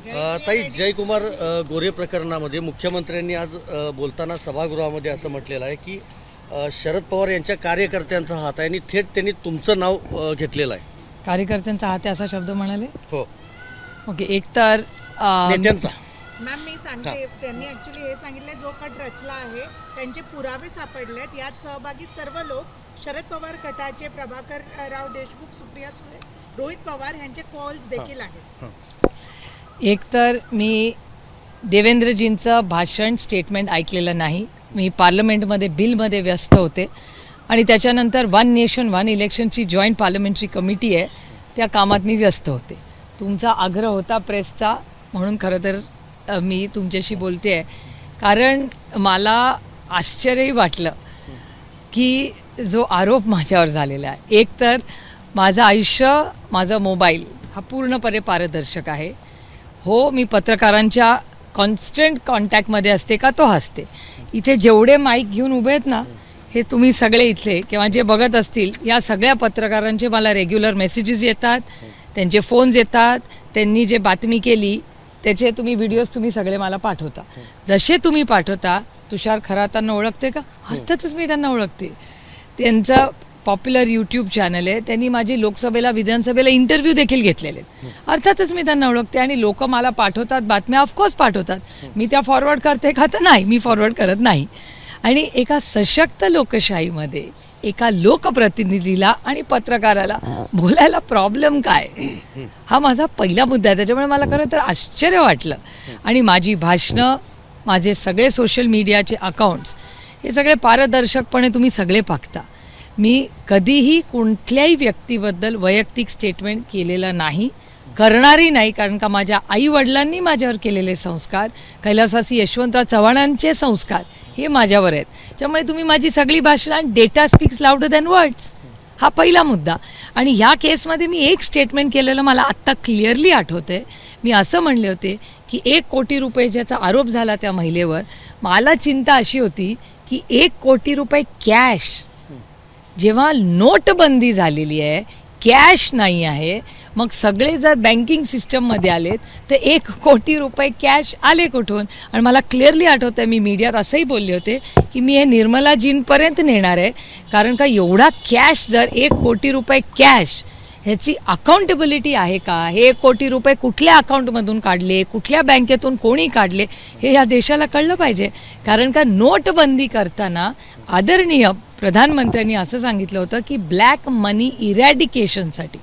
ताई, जयकुमार गोरे प्रकरणामध्ये मुख्यमंत्र्यांनी आज बोलताना सभागृहामध्ये असं म्हटलेलं आहे की शरद पवार यांच्या कार्यकर्त्यांचा हात आहे आणि थेट त्यांनी तुमचं नाव घेतलेलं आहे. कार्यकर्त्यांचा हात आहे असा शब्द म्हणाले. हो, ओके. एक तर नेत्यांचा. मॅम मी सांगते, त्यांनी ऍक्च्युली हे सांगितले जो कट रचला आहे त्यांचे पुरावे सापडलेत. यात सहभागी सर्व लोक शरद पवार गटाचे प्रभाकर राव देशमुख, सुप्रिया सुळे, रोहित पवार यांचे कॉल्स देखील आहेत. एक तर मी देवेंद्रजींचं भाषण स्टेटमेंट ऐकलेलं नाही. मी पार्लमेंटमध्ये बिलमध्ये व्यस्त होते आणि त्याच्यानंतर वन नेशन वन इलेक्शनची जॉईंट पार्लमेंटरी कमिटी आहे, त्या कामात मी व्यस्त होते. तुमचा आग्रह होता प्रेसचा, म्हणून खरं तर मी तुमच्याशी बोलते आहे. कारण मला आश्चर्यही वाटलं की जो आरोप माझ्यावर झालेला आहे. एक तर माझं आयुष्य, माझा मोबाईल हा पूर्णपणे पारदर्शक आहे. हो, मी पत्रकारांच्या कॉन्स्टंट कॉन्टॅक्टमध्ये असते का, तो असते. इथे जेवढे माईक घेऊन उभे आहेत ना, हे तुम्ही सगळे इथले किंवा जे बघत असतील, या सगळ्या पत्रकारांचे मला रेग्युलर मेसेजेस येतात, त्यांचे फोन्स येतात. त्यांनी जे बातमी केली त्याचे तुम्ही व्हिडिओज तुम्ही सगळे मला पाठवता. जसे तुम्ही पाठवता. तुषार खरातांना ओळखते का? अर्थातच मी त्यांना ओळखते. त्यांचं पॉप्युलर यूट्यूब चॅनल आहे. त्यांनी माझी लोकसभेला, विधानसभेला इंटरव्ह्यू देखील घेतलेले आहेत. अर्थातच मी त्यांना ओळखते आणि लोक मला पाठवतात बातम्या, ऑफकोर्स पाठवतात. मी त्या फॉरवर्ड करते का? तर नाही, मी फॉरवर्ड करत नाही. आणि एका सशक्त लोकशाहीमध्ये एका लोकप्रतिनिधीला आणि पत्रकाराला बोलायला प्रॉब्लेम काय, हा माझा पहिला मुद्दा आहे. त्याच्यामुळे मला खरं तर आश्चर्य वाटलं. आणि माझी भाषणं, माझे सगळे सोशल मीडियाचे अकाउंट्स हे सगळे पारदर्शकपणे तुम्ही सगळे पाहता. मी कधीही कुठल्याही व्यक्तीबद्दल वैयक्तिक स्टेटमेंट केलेलं नाही, करणारही नाही. कारण का माझ्या आईवडिलांनी माझ्यावर केलेले संस्कार, कैलासवासी यशवंतराव चव्हाणांचे संस्कार हे माझ्यावर आहेत. त्यामुळे तुम्ही माझी सगळी भाषणं, data speaks louder than words, हा पहिला मुद्दा. आणि ह्या केसमध्ये मी एक स्टेटमेंट केलेलं मला आत्ता क्लिअरली आठवते. मी असं म्हणले होते की 1 कोटी रुपये ज्याचा आरोप झाला त्या महिलेवर, मला चिंता अशी होती की 1 कोटी रुपये कॅश, जेव्हा नोटबंदी झालेली आहे, कॅश नाही आहे, मग सगळे जर बँकिंग सिस्टममध्ये आलेत तर 1 कोटी रुपये कॅश आले कुठून? आणि मला क्लिअरली आठवतं, मी मीडियात असंही बोलले होते की मी हे निर्मलाजींपर्यंत नेणार आहे. कारण का एवढा कॅश, जर 1 कोटी रुपये कॅश, ह्याची अकाउंटेबिलिटी आहे का? हे 1 कोटी रुपये कुठल्या अकाउंटमधून काढले, कुठल्या बँकेतून कोणी काढले, हे या देशाला कळलं पाहिजे. कारण का नोटबंदी करताना आदरणीय प्रधानमंत्र्यांनी असं सांगितलं होतं की ब्लॅक मनी इरॅडिकेशनसाठी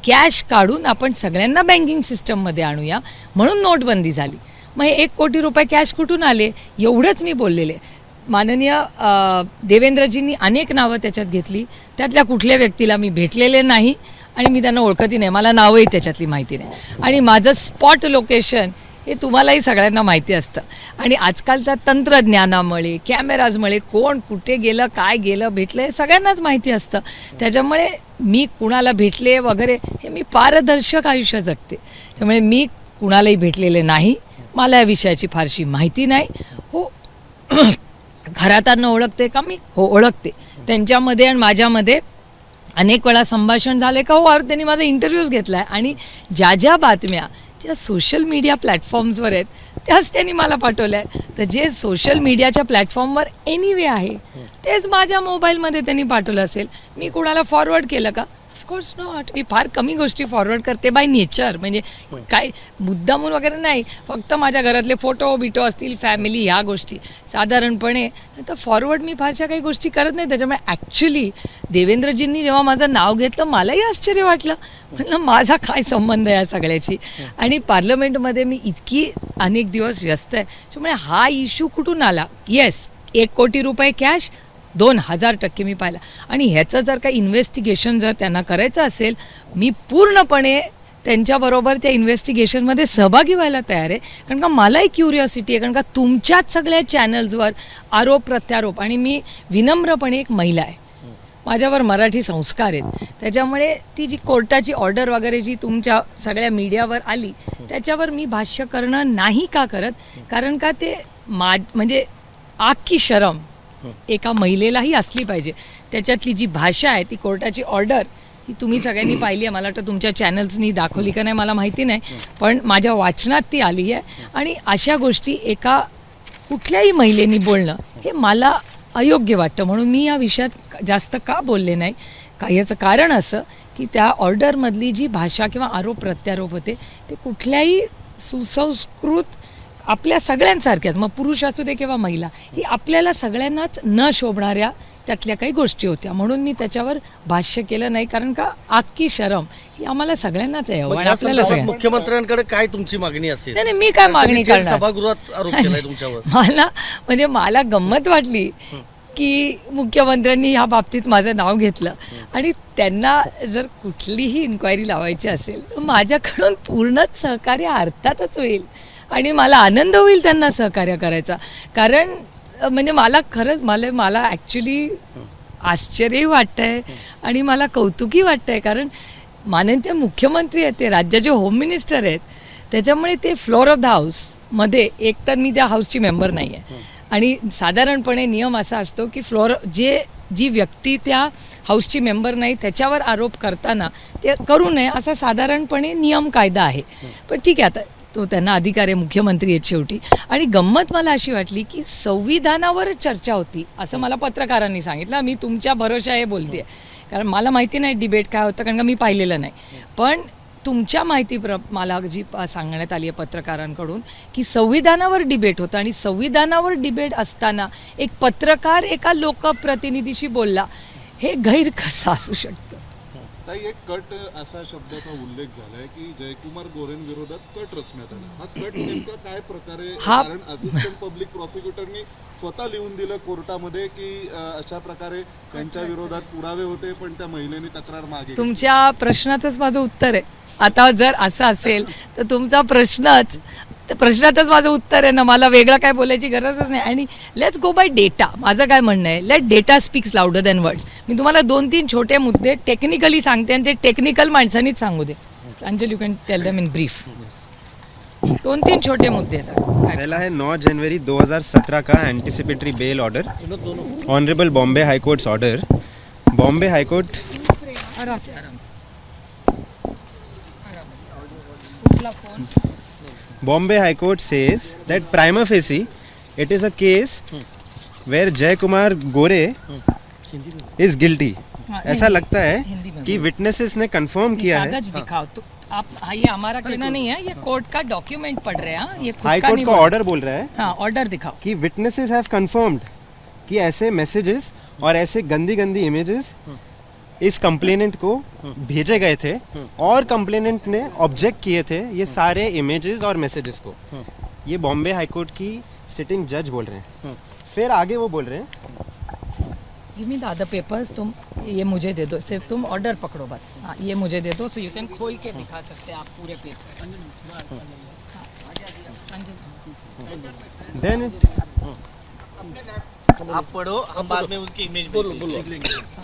कॅश काढून आपण सगळ्यांना बँकिंग सिस्टममध्ये आणूया, म्हणून नोटबंदी झाली. मग हे 1 कोटी रुपये कॅश कुठून आले, एवढंच मी बोललेले. माननीय देवेंद्रजींनी अनेक नावं त्याच्यात घेतली. त्यातल्या कुठल्या व्यक्तीला मी भेटलेले नाही आणि मी त्यांना ओळखतही नाही, मला नावही त्याच्यातली माहिती नाही. आणि माझं स्पॉट लोकेशन हे तुम्हालाही सगळ्यांना माहिती असतं. आणि आजकालच्या तंत्रज्ञानामुळे, कॅमेराजमुळे कोण कुठे गेलं, काय गेलं, भेटलं, हे सगळ्यांनाच माहिती असतं. त्याच्यामुळे मी कुणाला भेटले वगैरे हे मी पारदर्शक आयुष्य जगते. त्यामुळे मी कुणालाही भेटलेले नाही, मला या विषयाची फारशी माहिती नाही. हो, खरातांना ओळखते का मी? हो, ओळखते. त्यांच्यामध्ये आणि माझ्यामध्ये अनेक वेळा संभाषण झाले का? हो, त्यांनी माझा इंटरव्ह्यूज घेतला आहे. आणि ज्या ज्या बातम्या ज्या सोशल मीडिया प्लॅटफॉर्म्सवर आहेत त्याच त्यांनी मला पाठवल्या आहेत. तर जे सोशल मीडियाच्या प्लॅटफॉर्मवर एनिवे आहे तेच माझ्या मोबाईलमध्ये त्यांनी पाठवलं असेल. मी कुणाला फॉरवर्ड केलं का? Of course not. मी फार कमी गोष्टी फॉरवर्ड करते बाय नेचर, म्हणजे काय मुद्दामून वगैरे नाही. फक्त माझ्या घरातले फोटो बिटो असतील, फॅमिली, ह्या गोष्टी साधारणपणे. तर फॉरवर्ड मी फारशा काही गोष्टी करत नाही. त्याच्यामुळे ॲक्च्युली देवेंद्रजींनी जेव्हा माझं नाव घेतलं, मलाही आश्चर्य वाटलं. म्हणलं माझा काय संबंध आहे या सगळ्याची? आणि पार्लमेंटमध्ये मी इतकी अनेक दिवस व्यस्त आहे, त्यामुळे हा इश्यू कुठून आला? येस, 1 कोटी रुपये कॅश 2000% मी पाहिला. आणि ह्याचं जर काही इन्व्हेस्टिगेशन जर त्यांना करायचं असेल, मी पूर्णपणे त्यांच्याबरोबर त्या इन्व्हेस्टिगेशनमध्ये सहभागी व्हायला तयार आहे. कारण का मलाही क्युरिओसिटी आहे. कारण का तुमच्याच सगळ्या चॅनल्सवर आरोप प्रत्यारोप, आणि मी विनम्रपणे एक महिला आहे, माझ्यावर मराठी संस्कार आहेत. त्याच्यामुळे ती जी कोर्टाची ऑर्डर वगैरे जी तुमच्या सगळ्या मीडियावर आली त्याच्यावर मी भाष्य करणं नाही का करत. कारण का ते म्हणजे आग की शरम एका महिलेलाही असली पाहिजे. त्याच्यातली जी भाषा आहे ती कोर्टाची ऑर्डर ती तुम्ही सगळ्यांनी पाहिली आहे. मला वाटतं तुमच्या चॅनल्सनी दाखवली का नाही मला माहिती नाही, पण माझ्या वाचनात ती आली आहे. आणि अशा गोष्टी एका कुठल्याही महिलेनी बोलणं हे मला अयोग्य वाटतं, म्हणून मी या विषयात जास्त का बोलले नाही. याचं कारण असं की त्या ऑर्डरमधली जी भाषा किंवा आरोप प्रत्यारोप होते ते कुठल्याही सुसंस्कृत आपल्या सगळ्यांसारख्याच, मग पुरुष असू दे किंवा महिला, ही आपल्याला सगळ्यांनाच न शोभणाऱ्या त्यातल्या काही गोष्टी होत्या, म्हणून मी त्याच्यावर भाष्य केलं नाही. कारण का आखी शरम ही आम्हाला सगळ्यांनाच आहे मग आणि या आपल्याला संदर्भात सगळ्यांना. मुख्यमंत्र्यांकडे काय तुमची मागणी असेल? नाही, मी काय मागणी थेट करणार. सभागृहात आरोप केलाय तुमच्यावर. मला गंमत वाटली की मुख्यमंत्र्यांनी ह्या बाबतीत माझं नाव घेतलं आणि त्यांना जर कुठलीही इन्क्वायरी लावायची असेल तर माझ्याकडून पूर्णच सहकार्य अर्थातच होईल आणि मला आनंद होईल त्यांना सहकार्य करायचा. कारण म्हणजे मला खरंच मला ॲक्च्युली आश्चर्यही वाटतंय आणि मला कौतुकही वाटतंय. कारण माननीय मुख्यमंत्री आहेत, ते राज्याचे होम मिनिस्टर आहेत, त्याच्यामुळे ते फ्लोअर ऑफ द हाऊसमध्ये, एक तर मी त्या हाऊसची मेंबर नाही आहे आणि साधारणपणे नियम असा असतो की जी व्यक्ती त्या हाऊसची मेंबर नाही त्याच्यावर आरोप करताना ते करू नये असा साधारणपणे नियम कायदा आहे. पण ठीक आहे, आता तो त्यांना अधिकार आहे, मुख्यमंत्री आहेत शेवटी. आणि गंमत मला अशी वाटली की संविधानावर चर्चा होती असं मला पत्रकारांनी सांगितलं. मी तुमच्या भरोशा हे बोलते कारण मला माहिती नाही डिबेट काय होतं, कारण का मी पाहिलेलं नाही. पण तुमच्या मला जी सांगण्यात आली आहे पत्रकारांकडून की संविधानावर डिबेट होतं आणि संविधानावर डिबेट असताना एक पत्रकार एका लोकप्रतिनिधीशी बोलला, हे गैर कसं असू शकतं? ताई, एक कट असा शब्दाचा उल्लेख झालाय की जयकुमार गोरेंविरोधात कट रचण्यात आला. हा कट नेमका काय प्रकारे? कारण असिस्टंट पब्लिक प्रॉसिक्युटरनी स्वतः लिहून दिलं कोर्टामध्ये की अशा प्रकारे त्यांच्या विरोधात पुरावे होते पण त्या महिलेने तक्रार मागे. तुमच्या प्रश्नाचंच माझं उत्तर आहे. आता जर असं असेल तर तुमचा प्रश्नातच माझं उत्तर आहे ना, मला वेगळं काय बोलायची गरजच नाही. आणि लेट्स गो बाय डेटा. माझं काय म्हणणं आहे, let data speaks louder than words. मी तुम्हाला 2-3 छोटे मुद्दे टेक्निकली सांगते आणि ते टेक्निकल माणसांनीच सांगू दे. Anjal, you can tell them in brief. 2-3 छोटे मुद्दे आहेत. पहला है 9 जनवरी 2017 का anticipatory bail order, honourable Bombay high courts order. Bombay high court आराम से Bombay High Court says that prima facie it is a case where Jay Kumar Gore is guilty. ऐसा लगता है कि विटनेसेस ने कंफर्म किया है. कागज दिखाओ तो आप. ये हमारा कहना नहीं है, ये कोर्ट का डॉक्यूमेंट पढ़ रहे हैं. ये हाई कोर्ट का ऑर्डर बोल रहा है. हाँ, ऑर्डर दिखाओ कि विटनेसेस हैव कंफर्म्ड कि ऐसे मैसेजेस और ऐसे गंदी गंदी इमेजेस इस कंप्लेनेंट को भेजे गए थे और कंप्लेनेंट ने ऑब्जेक्ट किए थे ये सारे इमेजेस और मैसेजेस को. ये बॉम्बे हाई कोर्ट की सिटिंग जज बोल रहे हैं. फिर आगे वो बोल रहे हैं, give me the other papers. तुम ये मुझे दे दो, सिर्फ तुम ऑर्डर पकड़ो बस. हाँ, ये मुझे दे दो, सो यू कैन खोल के दिखा सकते हैं आप पूरे पेपर. देन आप पढ़ो, हम बाद में उनकी इमेज बोलो.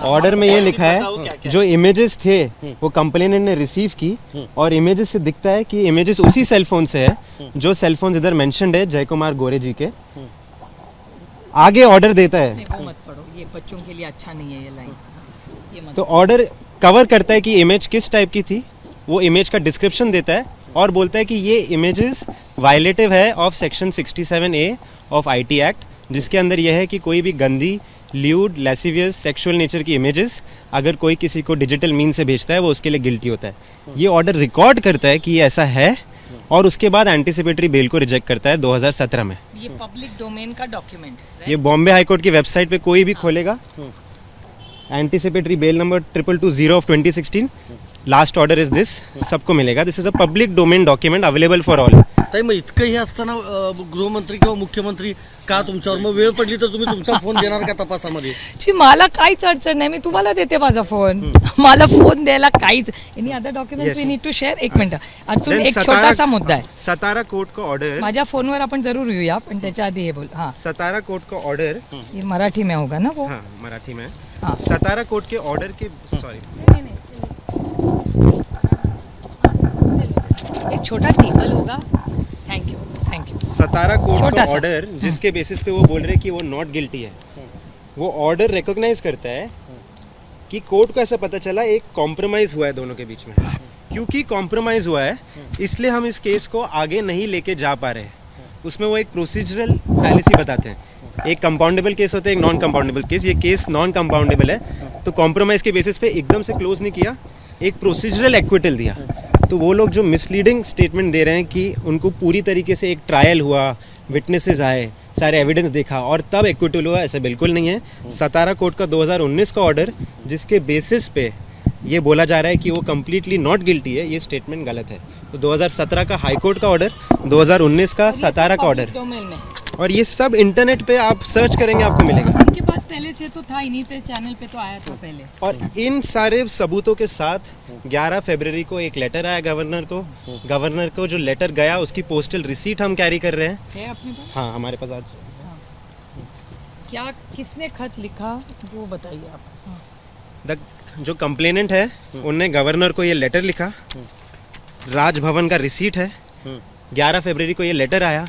ऑर्डर में ये लिखा है जो इमेजेस थे वो कंप्लेनेंट ने रिसीव की और इमेजेस से दिखता है कि इमेजेस उसी सेल फोन से है जो सेल फोन इधर मेंशन्ड है जय कुमार गोरे जी के. आगे ऑर्डर देता है, वो मत पढ़ो, ये बच्चों के लिए अच्छा नहीं है ये लाइन. ये मत. तो ऑर्डर कवर करता है कि इमेज किस टाइप की थी, वो इमेज का डिस्क्रिप्शन देता है और बोलता है कि ये इमेजेस वायलेटिव है of section 67A of IT act, जिसके अंदर यह है कि कोई भी गंदी, ल्यूड, लैसिवियस, सेक्सुअल नेचर की इमेजेस अगर कोई किसी को डिजिटल मीन से भेजता है वो उसके लिए गिल्टी होता है. ये ऑर्डर रिकॉर्ड करता है कि ये ऐसा है और उसके बाद एंटिसिपेटरी बेल को रिजेक्ट करता है 2017 में. ये पब्लिक डोमेन का डॉक्यूमेंट है. ये बॉम्बे हाई कोर्ट की वेबसाइट पे कोई भी खोलेगा, anticipatory bail number 2220 of 2016, last order is this, सबको मिलेगा. This is a public domain document available for all. ताई, मग इतकं हे असताना गृहमंत्री किंवा मुख्यमंत्री का तुमच्यावर, मग वेळ पडली तर तुम्ही तुमचा फोन देणार का तपासामध्ये? जी, मला काहीच अडचण नाही, मी तुम्हाला देते माझा फोन. मला फोन द्यायला काहीच. Any other documents we need to share. एक मिनिट अजून एक छोटासा मुद्दा आहे. सतारा कोर्ट का ऑर्डर, माझ्या फोनवर आपण जरूर येऊया, पण त्याच्या आधी हे बोल. हाँ, सतारा कोर्ट का ऑर्डर, ये मराठी में होगा ना वो? हाँ मराठी में. हाँ. सतारा कोर्ट के ऑर्डर के, सॉरी, एक छोटा टेबल होगा. Thank you. सतारा कोर्ट छोटा का सा. ऑर्डर जिसके बेसिस पे वो बोल रहे हैं कि वो नॉट गिल्टी है, वो ऑर्डर रिकॉग्नाइज करता है कि कोर्ट को ऐसा पता चला एक कॉम्प्रोमाइज हुआ है दोनों के बीच में, क्योंकि कॉम्प्रोमाइज हुआ है इसलिए हम इस केस को आगे नहीं लेके जा पा रहे हैं। उसमें वो एक प्रोसीजरल फैलेसी बताते हैं, एक कंपाउंडेबल केस होता है, एक नॉन कंपाउंडेबल केस। ये केस नॉन कंपाउंडेबल है, तो कॉम्प्रोमाइज के बेसिस पे एकदम से क्लोज नहीं किया, एक प्रोसीजरल एक्विटल दिया। तो वो लोग जो मिसलीडिंग स्टेटमेंट दे रहे हैं कि उनको पूरी तरीके से एक ट्रायल हुआ, विटनेसेस आए, सारे एविडेंस देखा और तब एक्विटल हुआ, ऐसा बिल्कुल नहीं है। सतारा कोर्ट का 2019 का ऑर्डर जिसके बेसिस पे ये बोला जा रहा है कि वो कम्प्लीटली नॉट गिल्टी है, ये स्टेटमेंट गलत है। तो 2017 का हाई कोर्ट का ऑर्डर, 2019 का सतारा का ऑर्डर, और ये सब इंटरनेट पे आप सर्च करेंगे आपको मिलेगा। उनके पास पहले से तो था, इन्हीं पे चैनल पे तो आया था पहले। और इन सारे सबूतों के साथ 11 फरवरी को एक लेटर आया गवर्नर को जो लेटर गया उसकी पोस्टल रिसीट हम कैरी कर रहे हैं। है अपने पास? हाँ, हमारे पास आज। क्या किसने खत लिखा वो बताइए आप। जो कंप्लेनेंट है उनने गवर्नर को ये लेटर लिखा, राजभवन का रिसीट है, 11 फरवरी को ये लेटर आया,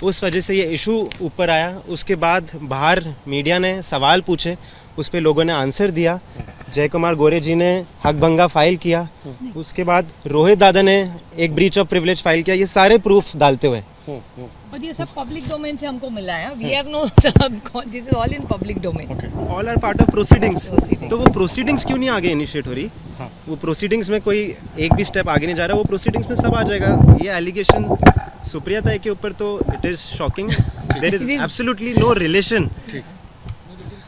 उस वजह से ये इशू ऊपर आया। उसके बाद बाहर मीडिया ने सवाल पूछे, उस पे लोगों ने आंसर दिया। जय कुमार गोरे जी ने हकभंगा फाइल किया, उसके बाद रोहित दादा ने एक ब्रीच ऑफ प्रिविलेज फाइल किया, ये सारे प्रूफ डालते हुए। और ये सब पब्लिक डोमेन से हमको मिला है। We have no, this is all in public domain, all are part of proceedings. तो वो प्रोसीडिंग्स क्यों नहीं आगे इनिशिएट हो रही? वो प्रोसीडिंग्स में कोई एक भी स्टेप आगे नहीं जा रहा, वो प्रोसीडिंग्स में सब आ जाएगा। ये एलिगेशन सुप्रिया ताई के ऊपर तो it is shocking, there is absolutely no relation.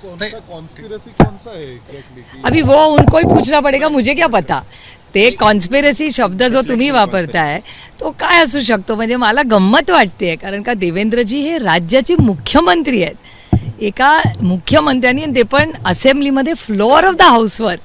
Conspiracy कौन सा है एक्झॅक्टली? अभी वो उनको ही पूछना पडेगा, मुझे क्या पता। ते कॉन्स्पिरसी शब्द जो तुम्ही वापरताय तो काय असू शकतो, म्हणजे मला गंमत वाटते, कारण का देवेंद्रजी हे राज्याचे मुख्यमंत्री आहेत। एका मुख्यमंत्र्यांनी, ते पण असेंब्लीमध्ये फ्लोअर ऑफ द हाऊसवर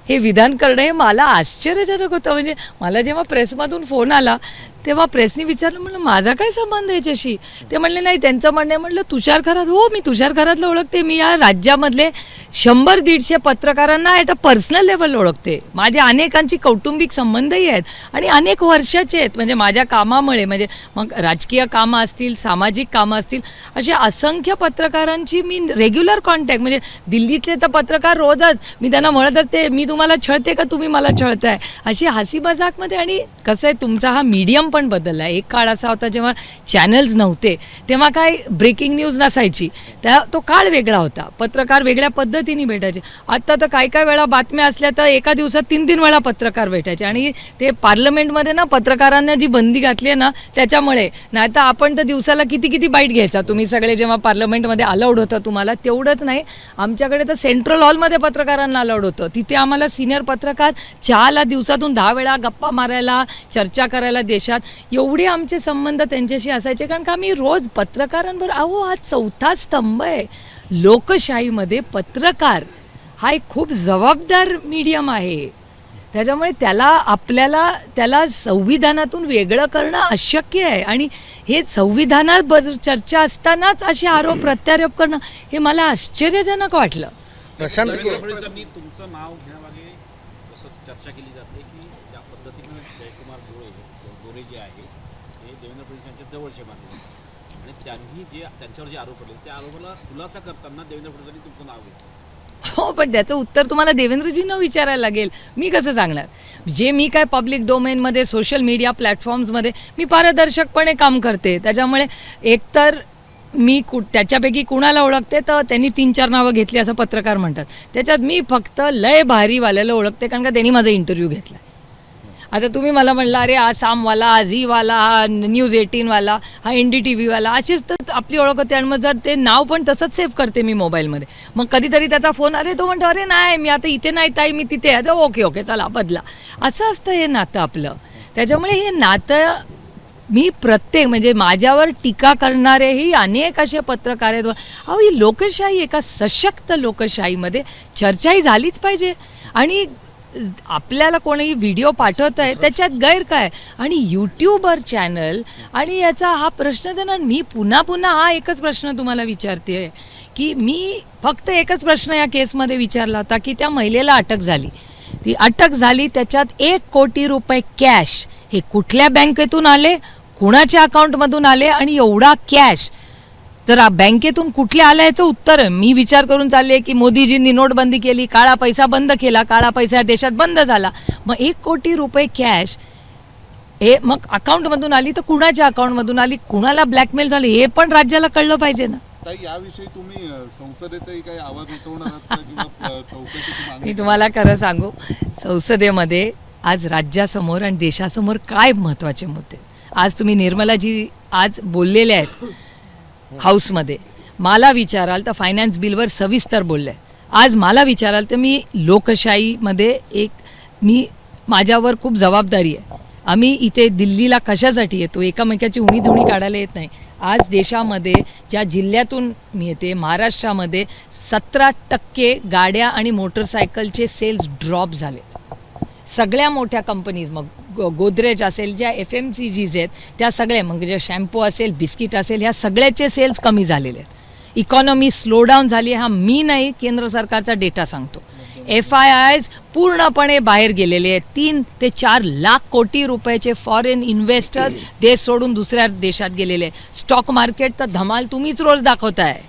हे विधान करणं हे मला आश्चर्यजनक होतं। म्हणजे मला जेव्हा प्रेसमधून फोन आला तेव्हा प्रेसनी विचारलं, म्हणलं माझा काय संबंध याच्याशी? ते म्हणले नाही, त्यांचं म्हणणं आहे। म्हणलं तुषार खरात? हो, मी तुषार खरातला ओळखते, मी या राज्यामधले 100-150 पत्रकारांना ॲट अ पर्सनल लेवल ओळखते, माझे अनेकांची कौटुंबिक संबंधही आहेत आणि अनेक वर्षाचे आहेत। म्हणजे माझ्या कामामुळे, म्हणजे मग राजकीय कामं असतील, सामाजिक कामं असतील, अशा असंख्य पत्रकारांची मी रेग्युलर कॉन्टॅक्ट, म्हणजे दिल्लीतले तर पत्रकार रोजच मी त्यांना म्हणत असते, मी तुम्हाला छळते का तुम्ही मला छळताय, अशी हसी मजाकमध्ये। आणि कसं आहे, तुमचा हा मीडियम पण बदलला। एक काळ असा होता जेव्हा चॅनल्स नव्हते, तेव्हा काय ब्रेकिंग न्यूज नसायची, तो काळ वेगळा होता, पत्रकार वेगळ्या पद्धतीने भेटायचे। आता तर काय काय वेळा बातम्या असल्या तर एका दिवसात 3-3 वेळा पत्रकार भेटायचे, आणि ते पार्लमेंटमध्ये ना पत्रकारांना जी बंदी घातली आहे ना त्याच्यामुळे, नाही तर आपण तर दिवसाला किती किती बाईट घ्यायचा तुम्ही सगळे, जेव्हा पार्लमेंटमध्ये अलाउड होतं तुम्हाला। तेवढंच नाही, आमच्याकडे तर सेंट्रल हॉलमध्ये पत्रकारांना अलाउड होतं, तिथे आम्हाला सिनियर पत्रकार चहाला दिवसातून 10 वेळा गप्पा मारायला, चर्चा करायला देशात, एवढे आमचे संबंध त्यांच्याशी असायचे। कारण का मी रोज पत्रकारांवर, अहो हा 4था स्तंभ आहे लोकशाहीमध्ये, पत्रकार हा एक खूप जबाबदार मीडियम आहे, त्याच्यामुळे त्याला संविधानातून वेगळं करणं अशक्य आहे। आणि हे संविधानात चर्चा असतानाच असे आरोप प्रत्यारोप करणं हे मला आश्चर्यजनक वाटलं। प्रशांत फडणवीसांनी तुमचं नाव घेण्यामागे चर्चा केली जाते की ज्या पद्धतीनं जयकुमार गोरे जे आहे हे देवेंद्र फडणवीस यांच्या जवळचे मानले आणि त्यांनी त्यांच्यावर जे आरोप पडले त्या आरोपाला खुलासा करताना देवेंद्र फडणवीसांनी तुमचं नाव घेतलं। हो, पण त्याचं उत्तर तुम्हाला देवेंद्रजींना विचारायला लागेल, मी कसं सांगणार? जे मी काय पब्लिक डोमेनमध्ये, सोशल मीडिया प्लॅटफॉर्म्समध्ये मी पारदर्शकपणे काम करते, त्याच्यामुळे एकतर मी त्याच्यापैकी कुणाला ओळखते तर त्यांनी 3-4 नावं घेतली असं पत्रकार म्हणतात, त्याच्यात मी फक्त लय भारीवाल्याला ओळखते, कारण का त्यांनी माझा इंटरव्ह्यू घेतला। आता तुम्ही मला म्हणला, अरे हा सामवाला, हा झीवाला, हा न्यूज 18वाला, हा NDTV वाला, अशीच तर आपली ओळख होते। आणि मग जर ते नाव पण तसंच सेव्ह करते मी मोबाईलमध्ये, मग कधीतरी त्याचा फोन, अरे तो म्हणतो, अरे नाही मी आता इथे नाही ताई, मी तिथे आहे, ओके चला बदला, असं असतं हे नातं आपलं। त्याच्यामुळे हे नातं मी प्रत्येक, म्हणजे माझ्यावर टीका करणारेही अनेक असे पत्रकार आहेत। अहो, ही लोकशाही, एका सशक्त लोकशाहीमध्ये चर्चाही झालीच पाहिजे। आणि आपल्याला कोणी व्हिडिओ पाठवत आहे त्याच्यात गैर काय? आणि यूट्यूबर चॅनल आणि याचा हा प्रश्न देणार, मी पुन्हा हा एकच प्रश्न तुम्हाला विचारते की मी फक्त एकच प्रश्न या केसमध्ये विचारला होता की त्या महिलेला अटक झाली, ती अटक झाली, त्याच्यात 1 कोटी रुपये कॅश हे कुठल्या बँकेतून आले, कुणाच्या अकाउंटमधून आले, आणि एवढा कॅश जर बँकेतून कुठल्या आलं याचं उत्तर आहे. मी विचार करून चालले की मोदीजींनी नोटबंदी केली, काळा पैसा बंद केला, काळा पैसा देशात बंद झाला, मग 1 कोटी रुपये कॅश हे मग अकाउंटमधून आली तर कुणाच्या अकाउंटमधून आली, कुणाला ब्लॅकमेल झाली, हे पण राज्याला कळलं पाहिजे ना. ताई, याविषयी तुम्ही संसदेतही काही आवाज उठवणार आहात का किंवा चौकशीची मागणी? मी तुम्हाला खरं सांगू, संसदेमध्ये आज राज्यासमोर आणि देशासमोर काय महत्त्वाचे मुद्दे, आज तुम्ही निर्मलाजी आज बोललेले आहेत हाऊसमध्ये, मला विचाराल तर फायनान्स बिलवर सविस्तर बोलले. आज मला विचाराल तर मी लोकशाहीमध्ये मी माझ्यावर खूप जबाबदारी आहे. आम्ही इथे दिल्लीला कशासाठी येतो, एकामेकाची उणीधुणी काढायला येत नाही. आज देशामध्ये ज्या जिल्ह्यातून मी येते महाराष्ट्रामध्ये 17% गाड्या आणि मोटरसायकलचे सेल्स ड्रॉप झाले. सगळ्या मोठ्या कंपनीज, मग गोदरेज असेल, ज्या FMCGs आहेत त्या सगळ्या, मग जे शॅम्पू असेल, बिस्किट असेल, ह्या सगळ्याचे सेल्स कमी झालेले आहेत. इकॉनॉमी स्लोडाऊन झाली. हा मी नाही, केंद्र सरकारचा डेटा सांगतो. FIIs पूर्णपणे बाहेर गेलेले आहेत. 3 ते 4 लाख कोटी रुपयाचे फॉरेन इन्व्हेस्टर्स देश सोडून दुसऱ्या देशात गेलेले. स्टॉक मार्केट तर धमाल तुम्हीच रोज दाखवताय.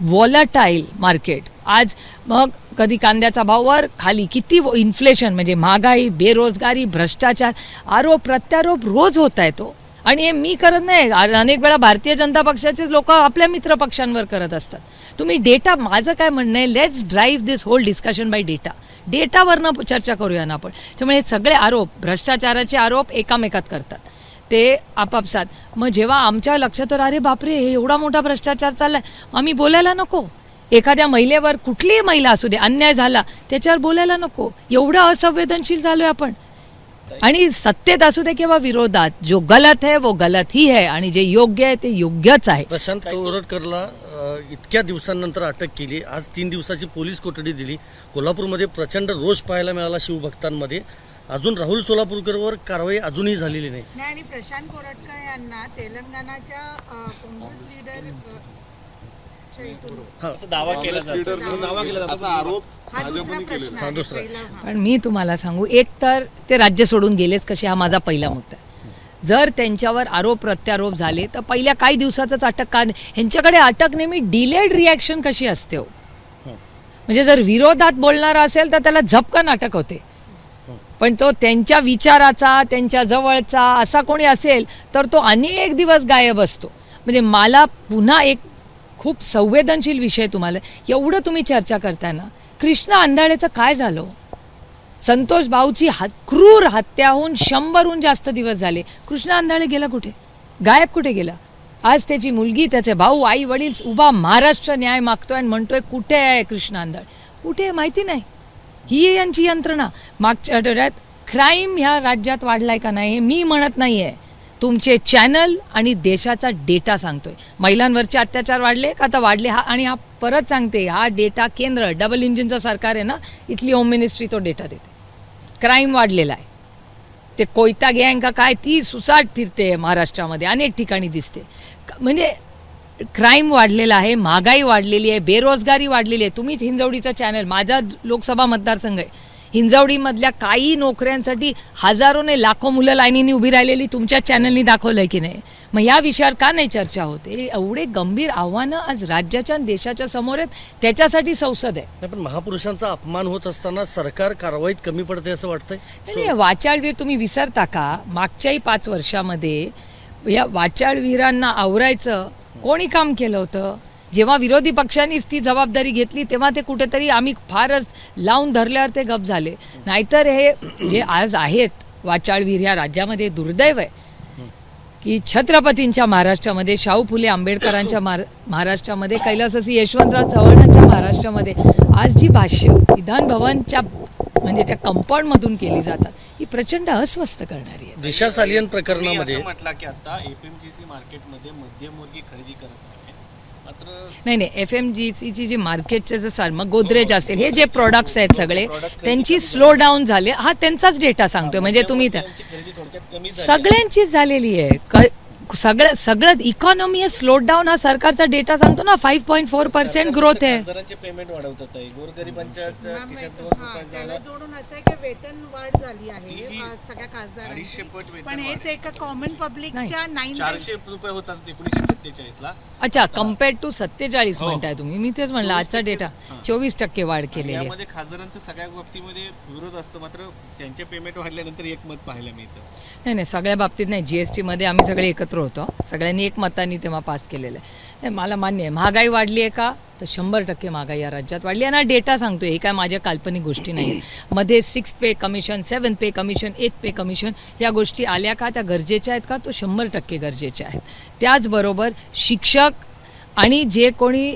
वॉलटाईल मार्केट आज, मग कधी कांद्याचा भाव वर खाली, किती इन्फ्लेशन म्हणजे महागाई, बेरोजगारी, भ्रष्टाचार, आरोप प्रत्यारोप रोज होत आहे तो. आणि हे मी करत नाही, अनेक वेळा भारतीय जनता पक्षाचे लोक आपल्या मित्र पक्षांवर करत असतात. तुम्ही डेटा, माझं काय म्हणणं आहे, let's drive this whole discussion by data. डेटावरनं चर्चा करूया ना आपण. त्यामुळे हे सगळे आरोप, भ्रष्टाचाराचे आरोप एकामेकात करतात ते आपापसात. मग जेव्हा आमच्या लक्षात तर अरे बापरे, हे एवढा मोठा भ्रष्टाचार चाललाय, आम्ही बोलायला नको. एखाद्या महिलेवर, कुठलीही महिला असू दे, अन्याय झाला त्याच्यावर बोलायला नको. एवढं असंवेदनशील झालोय आपण. आणि सत्तेत असू दे किंवा विरोधात, जो गलत है वो गलत ही है आणि जे योग्य आहे ते योग्यच आहे. प्रशांत कोरटकरला इतक्या दिवसांनंतर अटक केली, आज 3 दिवसाची पोलीस कोठडी दिली. कोल्हापूरमध्ये प्रचंड रोष पाहायला मिळाला शिवभक्तांमध्ये. अजून राहुल सोलापूरकरवर कारवाई अजूनही झालेली नाही. आणि प्रशांत कोरटकर यांना तेलंगणाच्या काँग्रेस लीडर दावा केला जातो, असा आरोप हा दुसरा भाजपने प्रश्न केलेला आहे. दुसरा. पहिला हा. पण मी तुम्हाला सांगू, एक तर ते राज्य सोडून गेलेच कसे, हा माझा पहिला मुद्दा आहे. जर त्यांच्यावर आरोप प्रत्यारोप झाले तर पहिल्या काही दिवसातच अटक का, ह्यांच्याकडे अटक नेहमी डिलेड रिॲक्शन कशी असते हो. म्हणजे जर विरोधात बोलणारा असेल तर त्याला झपकन अटक होते, पण तो त्यांच्या विचाराचा, त्यांच्या जवळचा असा कोणी असेल तर तो अनेक दिवस गायब असतो. म्हणजे मला पुन्हा एक खूप संवेदनशील विषय, तुम्हाला एवढं तुम्ही चर्चा करताय ना, कृष्ण आंधळेचं काय झालं. संतोष भाऊची क्रूर हत्या होऊन 100हून जास्त दिवस झाले. कृष्ण आंधळे गेला कुठे, गायब कुठे गेला. आज त्याची मुलगी, त्याचे भाऊ, आई वडील उभा महाराष्ट्र न्याय मागतोय आणि म्हणतोय कुठे आहे कृष्ण आंधळे, कुठे आहे माहिती नाही. ही यांची यंत्रणा. मागच्या आठवड्यात क्राईम ह्या राज्यात वाढलाय का नाही हे मी म्हणत नाहीये, तुमचे चॅनल आणि देशाचा डेटा सांगतोय. महिलांवरचे अत्याचार वाढले का, आता वाढले. हा, आणि हा परत सांगते, हा डेटा केंद्र डबल इंजिनचं सरकार आहे ना, इथली होम मिनिस्ट्री तो डेटा देते. क्राईम वाढलेला आहे. ते कोयता गँग का काय, ती सुसाट फिरते महाराष्ट्रामध्ये, अनेक ठिकाणी दिसते. म्हणजे क्राईम वाढलेला आहे, महागाई वाढलेली आहे, बेरोजगारी वाढलेली आहे. तुम्हीच हिंजवडीचं चॅनल, माझा लोकसभा मतदारसंघ आहे, हिंजवडीमधल्या काही नोकऱ्यांसाठी हजारोने लाखो मुलं लाईनीने उभी राहिलेली तुमच्या चॅनलनी दाखवलंय की नाही. मग या विषयावर का नाही चर्चा होते. एवढे गंभीर आव्हानं आज राज्याच्या आणि देशाच्या समोर आहेत, त्याच्यासाठी संसद आहे. नाही, पण महापुरुषांचा अपमान होत असताना सरकार कारवाईत कमी पडते असं वाटतंय. नाही, वाचाळवीर तुम्ही विसरता का. मागच्याही 5 वर्षामध्ये या वाचाळवीरांना आवरायचं कोणी काम केलं होतं. जेव्हा विरोधी पक्षांनीच ती जबाबदारी घेतली तेव्हा ते कुठेतरी आम्ही फारच लावून धरल्यावर ते गप झाले. नाहीतर हे जे आज आहेत वाचाळवीर ह्या राज्यामध्ये, दुर्दैव आहे की छत्रपतींच्या महाराष्ट्रामध्ये, शाहू फुले आंबेडकरांच्या महाराष्ट्रामध्ये, कैलासवासी यशवंतराव चव्हाणांच्या महाराष्ट्रामध्ये आज जी भाष्य विधान भवनच्या म्हणजे त्या कंपाऊंडमधून केली जातात, ही प्रचंड अस्वस्थ करणारी आहे. दिशा सालियन प्रकरणामध्ये असं म्हटलं की आता FMGC मार्केटमध्ये मध्यमवर्गीय खरेदी करत आहे, मात्र नाही, FMGCची जी मार्केटचे जे मग गोदरेज असेल, हे जे प्रोडक्ट्स आहेत सगळे, त्यांची स्लो डाऊन झाले. हा त्यांचाच डेटा सांगतोय. म्हणजे तुम्ही त्यांची खरेदी थोडक्यात कमी झाली. सगळ्यांचीच झालेली आहे. सगळं इकॉनॉमी स्लो डाऊन हा सरकारचा डेटा सांगतो ना. 5.4% ग्रोथ आहे. खासदारांचे पेमेंट वाढवतात आहे, गोरगरिबांच्या मॅम, खिशात हा, 2 त्याला रुपये जोडून असं आहे की वेतन वाढ झाली आहे सगळ्या 250 खासदारांची. पट वेतन पण हेच वाढ. एका कॉमन पब्लिकच्या 9 400 रुपये होतात 1970 47ला. अच्छा, कम्पेअर्ड टू 47 म्हणताय तुम्ही. मी तेच म्हणलं आजचा डेटा 24% वाढ केलेली आहे. यामध्ये खासदारांचा सगळ्या बाबतीमध्ये विरोध असतो, मात्र त्यांचे पेमेंट वाढल्यानंतर एक मत पाहायला मिळतं. नाही, सगळ्या बाबतीत नाही. GST मध्ये आम्ही सगळे एकत्र होतो, सगळ्यांनी एक मतांनी तेव्हा पास केलेलं आहे. नाही, मला मान्य आहे महागाई वाढली आहे का, तर 100% महागाई या राज्यात वाढली आहे. ना डेटा सांगतोय, हे काय माझ्या काल्पनिक गोष्टी नाही. मध्ये 6 पे कमिशन, 7 पे कमिशन, 8 पे कमिशन या गोष्टी आल्या का, त्या गरजेच्या आहेत का, तो 100% गरजेच्या आहेत. त्याचबरोबर शिक्षक आणि जे कोणी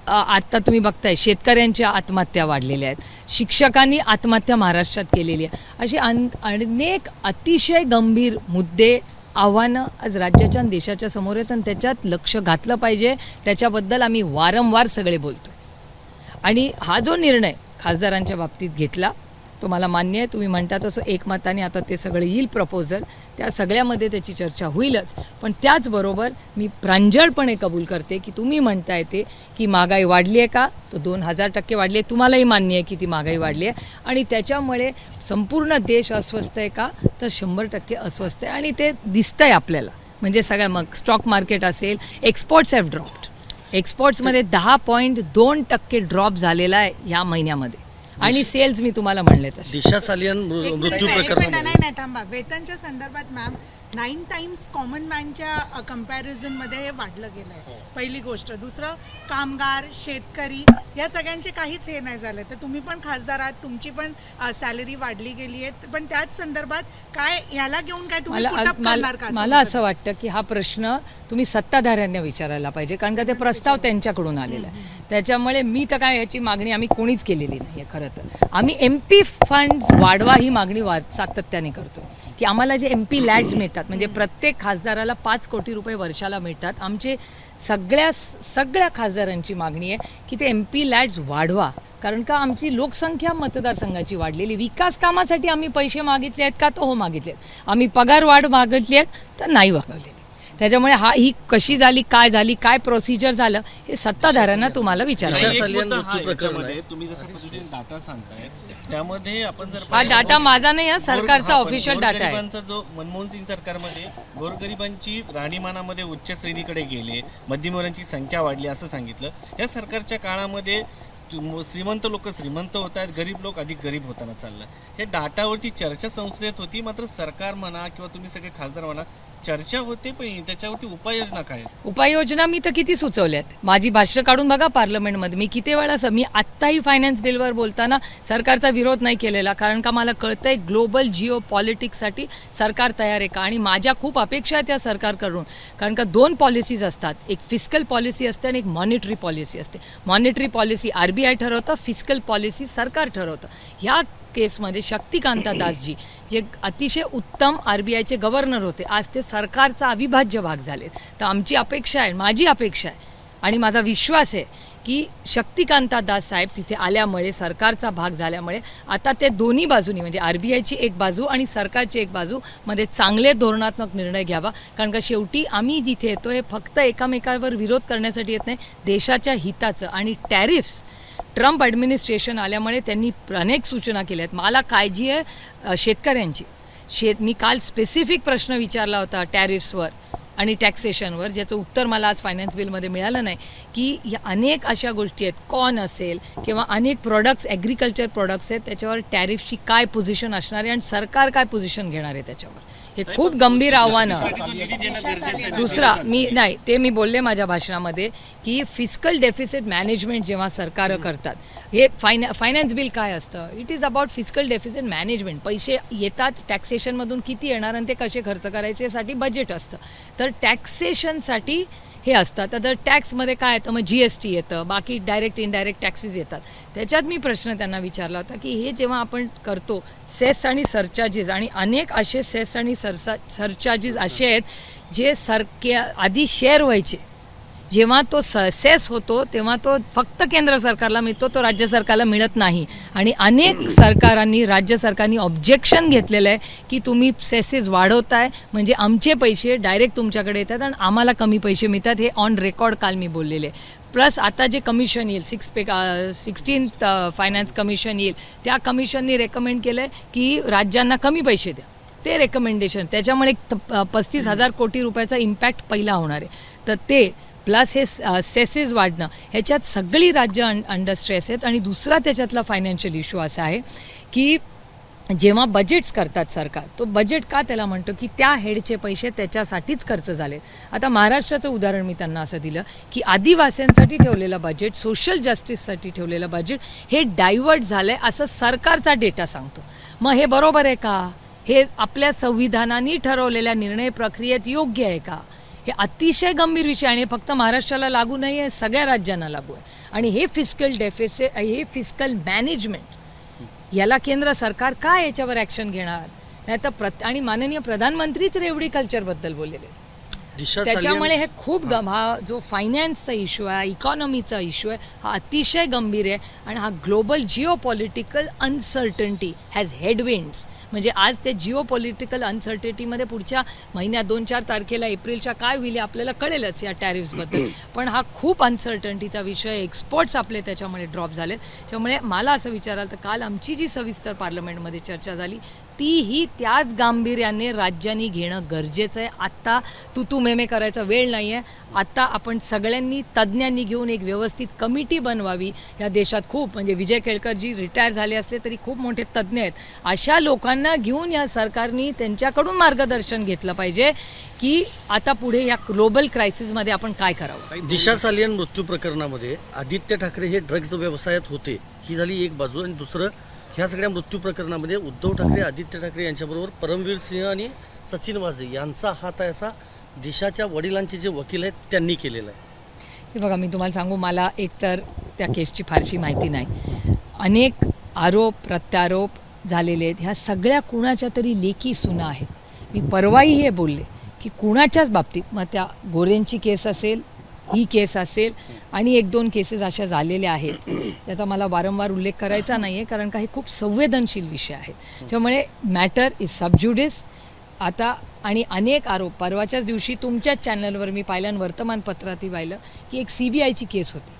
आत्ता तुम्ही बघताय शेतकऱ्यांच्या आत्महत्या वाढलेल्या आहेत, शिक्षकांनी आत्महत्या महाराष्ट्रात केलेली आहे. असे अनेक अतिशय गंभीर मुद्दे, आव्हानं आज राज्याच्या आणि देशाच्या समोर आहेत आणि त्याच्यात लक्ष घातलं पाहिजे. त्याच्याबद्दल आम्ही वारंवार सगळे बोलतोय. आणि हा जो निर्णय खासदारांच्या बाबतीत घेतला तो मला मान्य आहे. तुम्ही म्हणता तसं एकमताने आता ते सगळं येईल प्रपोजल, त्या सगळ्यामध्ये त्याची चर्चा होईलच. पण त्याचबरोबर मी प्रांजळपणे कबूल करते की तुम्ही म्हणताय ते की महागाई वाढली आहे का, तो 2000% वाढली आहे. तुम्हालाही मान्य आहे की ती महागाई वाढली आहे आणि त्याच्यामुळे संपूर्ण देश अस्वस्थ आहे का, तर 100% अस्वस्थ आहे. आणि ते दिसतंय आपल्याला. म्हणजे सगळ्या मग स्टॉक मार्केट असेल, एक्सपोर्ट्स हॅव ड्रॉप्ड. एक्सपोर्ट्समध्ये 10.2% ड्रॉप झालेला आहे या महिन्यामध्ये. आणि सेल्स मी तुम्हाला म्हणले तसे. दिशा सालियन मृत्यू प्रकरण नाही थांबा. वेतनच्या संदर्भात मॅम 9 टाइम्स कॉमन मॅनच्या कम्पॅरिझन मध्ये हे वाढलं गेलं आहे. पहिली गोष्ट. दुसरं, कामगार, शेतकरी या सगळ्यांचे काहीच हे नाही झालं. तर तुम्ही पण खासदार आहात, तुमची पण सॅलरी वाढली गेली आहे, पण त्याच संदर्भात काय ह्याला घेऊन काय तुम्ही पुटअप करणार का? मला असं वाटतं की हा प्रश्न तुम्ही सत्ताधाऱ्यांना विचारायला पाहिजे, कारण का ते प्रस्ताव त्यांच्याकडून आलेला आहे. त्याच्यामुळे मी तर काय याची मागणी आम्ही कोणीच केलेली नाही आहे. खरं तर आम्ही MP फंड्स वाढवा ही मागणी सातत्याने करतो की आम्हाला जे MP लॅड्स मिळतात, म्हणजे प्रत्येक खासदाराला 5 कोटी रुपये वर्षाला मिळतात. आमचे सगळ्या खासदारांची मागणी आहे की ते MP लॅड्स वाढवा, कारण का आमची लोकसंख्या मतदारसंघाची वाढलेली. विकास कामासाठी आम्ही पैसे मागितले आहेत का, तर हो मागितले आहेत. आम्ही पगार वाढ मागितली आहेत तर नाही मागवलेली. त्याच्यामुळे ही कशी झाली, काय झाली, काय प्रोसिजर झालं, हे सत्ताधाऱ्यांना तुम्हाला विचारायचं. तुम्ही जसं पद्धतीने डाटा सांगताय त्यामध्ये आपण जर हा डाटा माझा नाही, हा सरकारचा ऑफिशियल डाटा आहे. गोरगरिबांचा जो मनमोहन सिंग सरकारमध्ये गोरगरिबांची राहणीमानामध्ये उच्च श्रेणीकडे गेले, मध्यमवर्गीयांची संख्या वाढली असं सांगितलं. या सरकारच्या काळामध्ये श्रीमंत लोक श्रीमंत होत आहेत, गरीब लोक अधिक गरीब होताना चाललं. हे डाटावरती चर्चा संसदेत होती, मात्र सरकार म्हणा किंवा तुम्ही सगळे खासदार म्हणा चर्चा होते, पण त्याच्यावरती उपाययोजना काय? उपाययोजना मी तर किती सुचवल्यात. माझी भाषणं काढून बघा पार्लमेंटमध्ये. मी किती वेळा मी आत्ताही फायनान्स बिलवर बोलताना सरकारचा विरोध नाही केलेला, कारण का मला कळतंय ग्लोबल जिओ पॉलिटिक्ससाठी सरकार तयार आहे का. आणि माझ्या खूप अपेक्षा आहेत त्या सरकारकडून, कारण का 2 पॉलिसीज असतात. एक फिस्कल पॉलिसी असते आणि एक मॉनिटरी पॉलिसी असते. मॉनिटरी पॉलिसी RBI ठरवतं, फिस्कल पॉलिसी सरकार ठरवतं. ह्या केसमध्ये शक्तिकांता दासजी जे अतिशय उत्तम RBIचे गव्हर्नर होते, आज ते सरकारचा अविभाज्य भाग झाले. तर आमची अपेक्षा आहे, माझी अपेक्षा आहे आणि माझा विश्वास आहे की शक्तिकांता दास साहेब तिथे आल्यामुळे, सरकारचा भाग झाल्यामुळे आता ते दोन्ही बाजूनी, म्हणजे RBIची एक बाजू आणि सरकारची एक बाजू मध्ये चांगले धोरणात्मक निर्णय घ्यावा. कारण का शेवटी आम्ही जिथे येतो हे फक्त एकामेकावर विरोध करण्यासाठी येत नाही, देशाच्या हिताचं. आणि टॅरिफ्स ट्रम्प ॲडमिनिस्ट्रेशन आल्यामुळे त्यांनी अनेक सूचना केल्या आहेत. मला काळजी आहे शेतकऱ्यांची. मी काल स्पेसिफिक प्रश्न विचारला होता टॅरिफ्सवर आणि टॅक्सेशनवर, ज्याचं उत्तर मला आज फायनान्स बिलमध्ये मिळालं नाही. की या अनेक अशा गोष्टी आहेत, कॉर्न असेल किंवा अनेक प्रोडक्ट्स, ॲग्रिकल्चर प्रोडक्ट्स आहेत, त्याच्यावर टॅरिफची काय पोझिशन असणार आहे आणि सरकार काय पोझिशन घेणार आहे त्याच्यावर. हे खूप गंभीर आव्हानं. दुसरा मी बोलले माझ्या भाषणामध्ये की फिस्कल डेफिसिट मॅनेजमेंट जेव्हा सरकार करतात, हे फायनान्स बिल काय असतं, it is about fiscal deficit management. पैसे येतात टॅक्सेशनमधून, किती येणार आणि ते कसे खर्च करायचे यासाठी बजेट असतं. तर टॅक्सेशनसाठी हे असतात. तर टॅक्समध्ये काय येतं, मग GST येतं, बाकी डायरेक्ट इनडायरेक्ट टॅक्सेस येतात. त्याच्यात मी प्रश्न त्यांना विचारला होता की हे जेव्हा आपण करतो सेस आणि सरचार्जेस, आणि अनेक असे सेस आणि सरचार्जेस असे आहेत जे आधी शेअर व्हायचे, जेव्हा तो सेस होतो तेव्हा तो फक्त केंद्र सरकारला मिळतो, तो राज्य सरकारला मिळत नाही. आणि अनेक सरकारांनी, राज्य सरकारनी ऑब्जेक्शन घेतलेलं आहे की तुम्ही सेसेस वाढवताय म्हणजे आमचे पैसे डायरेक्ट तुमच्याकडे येतात आणि आम्हाला कमी पैसे मिळतात. हे ऑन रेकॉर्ड काल मी बोललेले. प्लस आता जे कमिशन येईल 16th फायनान्स कमिशन येईल, त्या कमिशननी रेकमेंड केलं आहे की राज्यांना कमी पैसे द्या. ते रेकमेंडेशन, त्याच्यामुळे 35,000 कोटी रुपयाचा इम्पॅक्ट पहिला होणार आहे. तर ते प्लस हे सेसेस वाढणं, ह्याच्यात सगळी राज्य अंडर स्ट्रेस आहेत. आणि दुसरा त्याच्यातला फायनान्शियल इश्यू असा आहे की जेव्हा बजेट्स करतात सरकार, तो बजेट का त्याला म्हणतो की त्या हेडचे पैसे त्याच्यासाठीच खर्च झाले. आता महाराष्ट्राचं उदाहरण मी त्यांना असं दिलं की आदिवासींसाठी ठेवलेलं बजेट, सोशल जस्टिससाठी ठेवलेलं बजेट हे डायव्हर्ट झालंय असं सरकारचा डेटा सांगतो. मग हे बरोबर आहे का? हे आपल्या संविधानाने ठरवलेल्या निर्णय प्रक्रियेत योग्य आहे का? हे अतिशय गंभीर विषय आणि फक्त महाराष्ट्राला लागू नाही आहे, सगळ्या राज्यांना लागू आहे. आणि हे फिस्कल डेफिसिट, हे फिस्कल मॅनेजमेंट, याला केंद्र सरकार काय याच्यावर ॲक्शन घेणार? नाही तर आणि माननीय प्रधानमंत्रीच रेवडी कल्चरबद्दल बोललेले. त्याच्यामुळे हे खूप हा जो फायनान्सचा इश्यू आहे, इकॉनॉमीचा इश्यू आहे, हा अतिशय गंभीर आहे. आणि हा global Jio political uncertainty has headwinds. म्हणजे आज ते जिओ पॉलिटिकल अनसर्टन्टीमध्ये पुढच्या महिन्यात 2-4 तारखेला एप्रिलच्या काय होईल आपल्याला कळेलच या टॅरिफ्सबद्दल. पण हा खूप अनसर्टन्टीचा विषय. एक्सपोर्ट्स आपले त्याच्यामुळे ड्रॉप झालेत. त्यामुळे मला असं विचाराल तर काल आमची जी सविस्तर पार्लमेंटमध्ये चर्चा झाली तीही त्याच गांभीर्याने राज्यांनी घेणं गरजेचं आहे. आत्ता तू मेमे करायचा वेळ नाही आहे. आता आपण सगळ्यांनी तज्ज्ञांनी घेऊन एक व्यवस्थित कमिटी बनवावी. या देशात खूप म्हणजे विजय केळकरजी रिटायर झाले असले तरी खूप मोठे तज्ज्ञ आहेत. अशा लोकांना घेऊन या सरकारनी त्यांच्याकडून मार्गदर्शन घेतलं पाहिजे की आता पुढे या ग्लोबल क्रायसिसमध्ये आपण काय करावं. दिशा सालियन मृत्यू प्रकरणामध्ये आदित्य ठाकरे हे ड्रग्ज व्यवसायात होते, ही झाली एक बाजू. आणि दुसरं, ह्या सगळ्या मृत्यू प्रकरणामध्ये उद्धव ठाकरे, आदित्य ठाकरे यांच्याबरोबर परमवीर सिंह आणि सचिन वाझे यांचा हात आहे, असा दिशाच्या वडिलांचे जे वकील आहेत त्यांनी केलेला आहे. हे बघा, मी तुम्हाला सांगू, मला एकतर त्या केसची फारशी माहिती नाही. अनेक आरोप प्रत्यारोप झालेले आहेत. ह्या सगळ्या कुणाच्या तरी लेकी सुना आहेत. मी परवाही हे बोलले की कुणाच्याच बाबतीत, मग त्या गोरेंची केस असेल, ही केस असेल, आणि 1-2 केसेस अशा झालेल्या आहेत त्याचा मला वारंवार उल्लेख करायचा नाही आहे कारण का हे खूप संवेदनशील विषय आहेत. त्यामुळे मॅटर इज सबज्युडिस आता. आणि अनेक आरोप, परवाच्याच दिवशी तुमच्याच चॅनलवर मी पाहिलं, वर्तमानपत्रातही पाहिलं की एक CBIची केस होती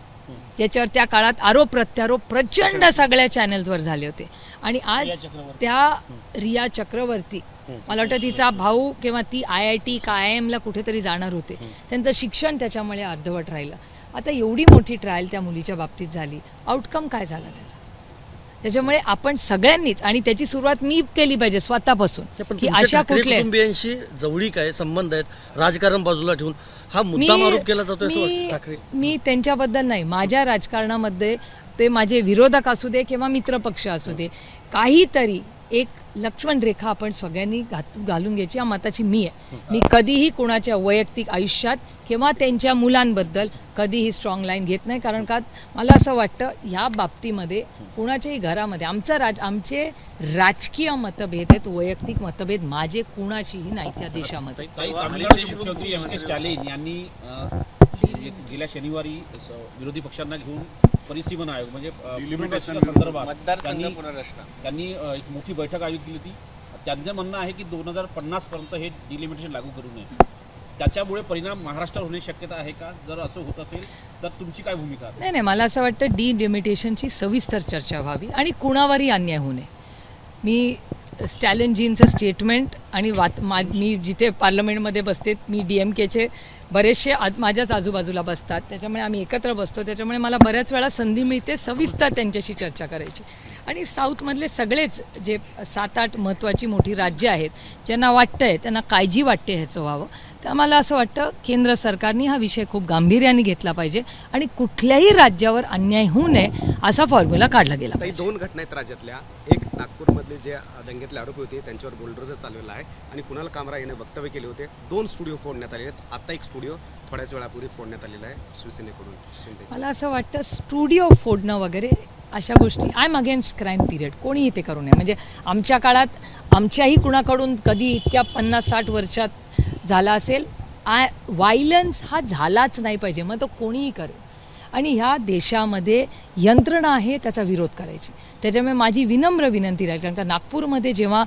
ज्याच्यावर त्या काळात आरोप प्रत्यारोप प्रचंड सगळ्या चॅनल्सवर झाले होते. आणि आज त्या रिया चक्रवर्ती, मला वाटतं तिचा भाऊ किंवा ती IIT का IIMला कुठेतरी जाणार होते, त्यांचं शिक्षण त्याच्यामुळे अर्धवट राहिलं. आता एवढी मोठी ट्रायल त्या मुलीच्या बाबतीत झाली, आउटकम काय झाला त्याचा? त्याच्यामुळे आपण सगळ्यांनीच, आणि त्याची सुरुवात मी केली पाहिजे स्वतःपासून, की अशा कुठल्या कुटुंबियांशी जवळीक आहे, संबंध आहेत, राजकारण बाजूला ठेवून हा मुद्दाम आरोप केला जातोय असं वाटतं ठाकरे? मी त्यांच्याबद्दल नाही, माझ्या राजकारणामध्ये ते माझे विरोधक असू दे किंवा मित्रपक्ष असू दे, काहीतरी एक लक्ष्मण रेखा आपण सगळ्यांनी घालून घ्यायची, या मताची मी आहे. मी कधीही कोणाच्या वैयक्तिक आयुष्यात किंवा त्यांच्या मुलांबद्दल कधीही स्ट्रॉंग लाईन घेत नाही. कारण का मला असं वाटतं ह्या बाबतीमध्ये कुणाच्याही घरामध्ये आमचे राजकीय मतभेद आहेत, वैयक्तिक मतभेद माझे कुणाशीही नाही त्या देशामध्ये. मुख्यमंत्री एम के स्टॅलिन यांनी गेल्या शनिवारी विरोधी पक्षांना घेऊन परिसीमन आयोग म्हणजे संदर्भात त्यांनी एक मोठी बैठक आयोजित केली होती. त्यांचं म्हणणं आहे की 2050 पर्यंत हे डिलिमिटेशन लागू करू नये. त्याच्यामुळे परिणाम महाराष्ट्रावर होण्याची शक्यता आहे का? जर असं होत असेल तर तुमची काय भूमिका असेल? नाही, मला असं वाटतं डिलिमिटेशनची सविस्तर चर्चा व्हावी आणि कुणावरही अन्याय होऊ नये. मी स्टॅलिनजींचं स्टेटमेंट आणि मी जिथे पार्लमेंटमध्ये बसते, मी DMKचे बरेचसे माझ्याच आजूबाजूला बसतात, त्याच्यामुळे आम्ही एकत्र बसतो. त्याच्यामुळे मला बऱ्याच वेळा संधी मिळते सविस्तर त्यांच्याशी चर्चा करायची. आणि साऊथमधले सगळेच जे 7-8 महत्त्वाची मोठी राज्य आहेत, ज्यांना वाटतंय, त्यांना काळजी वाटते ह्याचं व्हावं, तर मला असं वाटतं केंद्र सरकारने हा विषय खूप गांभीर्याने घेतला पाहिजे आणि कुठल्याही राज्यावर अन्याय होऊ नये असा फॉर्म्युला काढला गेला पाहिजे. 2 घटना आहेत राज्यातल्या. एक नागपूरमधले जे दंगेतले आरोपी होते त्यांच्यावर बुलडोझर चालवला आहे आणि कुणाल कामरा याने वक्तव्य केले होते. 2 स्टुडिओ फोडण्यात आले आहेत. आता एक स्टुडिओ थोड्याच वेळापूर्वी फोडण्यात आलेला आहे शिवसेनेकडून. मला असं वाटतं स्टुडिओ फोडणं वगैरे अशा गोष्टी, I am against crime period, कोणीही ते करू नये. म्हणजे आमच्या काळात आमच्याही कुणाकडून कधी इतक्या 50-60 वर्षात झाला असेल, व्हायलन्स हा झालाच नाही पाहिजे, मग तो कोणीही करेल. आणि ह्या देशामध्ये यंत्रणा आहे त्याचा विरोध करायची. त्याच्यामुळे माझी विनम्र विनंती राहील, कारण का नागपूरमध्ये जेव्हा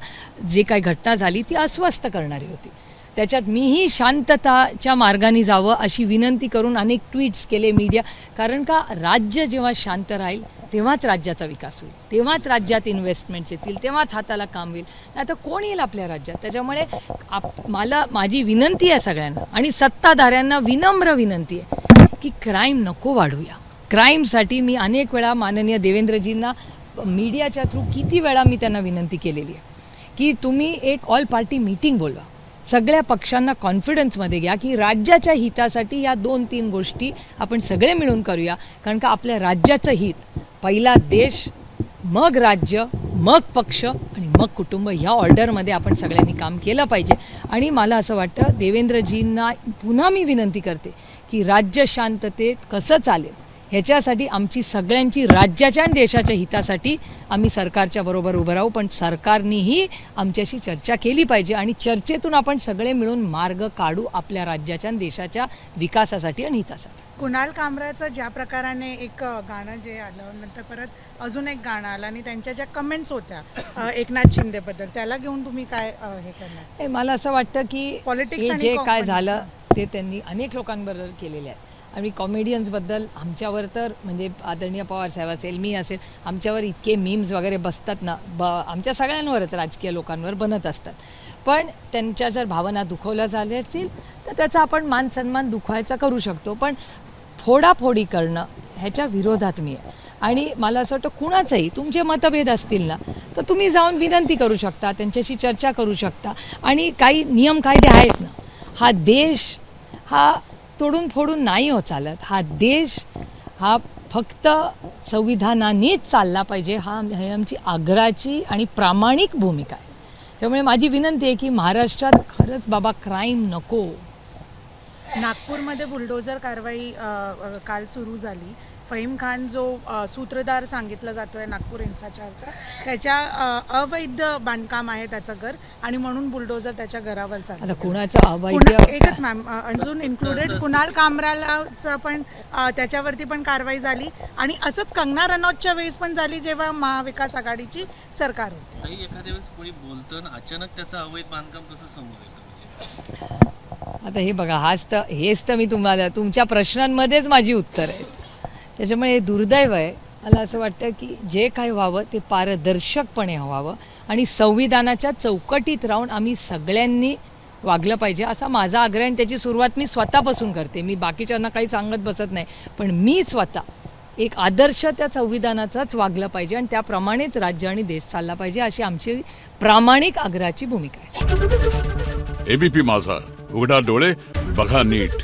जे काही घटना झाली ती अस्वस्थ करणारी होती. त्याच्यात मीही शांतताच्या मार्गाने जावं अशी विनंती करून अनेक ट्विट्स केले मीडिया. कारण का राज्य जेव्हा शांत राहील तेव्हाच राज्याचा विकास होईल, तेव्हाच राज्यात इन्व्हेस्टमेंट्स येतील, तेव्हाच हाताला काम होईल. नाही तर कोण येईल आपल्या राज्यात? त्याच्यामुळे माझी विनंती आहे सगळ्यांना आणि सत्ताधाऱ्यांना विनम्र विनंती आहे की क्राईम नको वाढूया. क्राईमसाठी मी अनेक वेळा माननीय देवेंद्रजींना मीडियाच्या थ्रू किती वेळा मी त्यांना विनंती केलेली आहे की तुम्ही एक ऑल पार्टी मीटिंग बोलवा, सगळ्या पक्षांना कॉन्फिडन्समध्ये घ्या की राज्याच्या हितासाठी या 2-3 गोष्टी आपण सगळे मिळून करूया. कारण का आपल्या राज्याचं हित, पहिला देश, मग राज्य, मग पक्ष आणि मग कुटुंब, ह्या ऑर्डरमध्ये आपण सगळ्यांनी काम केलं पाहिजे. आणि मला असं वाटतं देवेंद्रजींना पुन्हा मी विनंती करते की राज्य शांततेत कसं चालेल ह्याच्यासाठी आमची सगळ्यांची राज्याच्या आणि देशाच्या हितासाठी आम्ही सरकारच्या बरोबर उभं राहू. पण सरकारनेही आमच्याशी चर्चा केली पाहिजे आणि चर्चेतून आपण सगळे मिळून मार्ग काढू आपल्या राज्याच्या आणि देशाच्या विकासासाठी आणि हितासाठी. कुणाल कामराचं ज्या प्रकाराने एक गाणं जे आलं, नंतर परत अजून एक गाणं आलं आणि त्यांच्या ज्या कमेंट्स होत्या एकनाथ शिंदेबद्दल, त्याला घेऊन तुम्ही काय हे करणार? मला असं वाटतं की Politics हे आणि जे काय comedy. झालं ते त्यांनी अनेक लोकांबरोबर केलेले आहे. आणि कॉमेडियन्सबद्दल आमच्यावर तर म्हणजे आदरणीय पवार साहेब असेल, मी असेल, आमच्यावर इतके मीम्स वगैरे बसतात ना, आमच्या सगळ्यांवरच राजकीय लोकांवर बनत असतात. पण त्यांच्या जर भावना दुखवल्या झाल्या असतील तर त्याचा आपण मान सन्मान दुखवायचा करू शकतो. पण फोडाफोडी करणं ह्याच्या विरोधात मी आहे. आणि मला असं वाटतं कुणाचंही तुमचे मतभेद असतील ना तर तुम्ही जाऊन विनंती करू शकता, त्यांच्याशी चर्चा करू शकता. आणि काही नियम कायदे आहेत ना, हा देश हा तोडून फोडून नाही हो चालत. हा देश हा फक्त संविधानानेच चालला पाहिजे, ही आमची आग्रहाची आणि प्रामाणिक भूमिका आहे. त्यामुळे माझी विनंती आहे की महाराष्ट्रात खरंच बाबा क्राईम नको. नागपूरमध्ये बुलडोझर कारवाई काल सुरू झाली. फहीम खान जो सूत्रधार सांगितला जातोय नागपूर हिंसाचारचा, त्याच्या अवैध बांधकाम आहे त्याचं घर आणि म्हणून बुलडोझर त्याच्या घरावर चाललं. आता कुणाचं अवैध? एकच मॅम, अजून इन्क्लुडेड कुणाल कामरालाचं पण त्याच्यावरती पण कारवाई झाली आणि असंच कंगना रनौतच्या वेळेस पण झाली जेव्हा महाविकास आघाडीची सरकार होती. ताई, एखाद्या वेळेस कोणी बोलतं आणि अचानक त्याचं अवैध बांधकाम कसं समोर येतं? आता हे बघा, हेच तर मी तुम्हाला तुमच्या प्रश्नांमध्येच माझी उत्तर आहे. त्याच्यामुळे हे दुर्दैव आहे. मला असं वाटतं की जे काय व्हावं ते पारदर्शकपणे व्हावं आणि संविधानाच्या चौकटीत राहून आम्ही सगळ्यांनी वागलं पाहिजे असा माझा आग्रह. आणि त्याची सुरुवात मी स्वतःपासून करते. मी बाकीच्यांना काही सांगत बसत नाही, पण मी स्वतः एक आदर्श त्या संविधानाचाच वागलं पाहिजे आणि त्याप्रमाणेच राज्य आणि देश चालला पाहिजे अशी आमची प्रामाणिक आग्रहाची भूमिका आहे. एबीपी माझा, उघडा डोळे बघा नीट.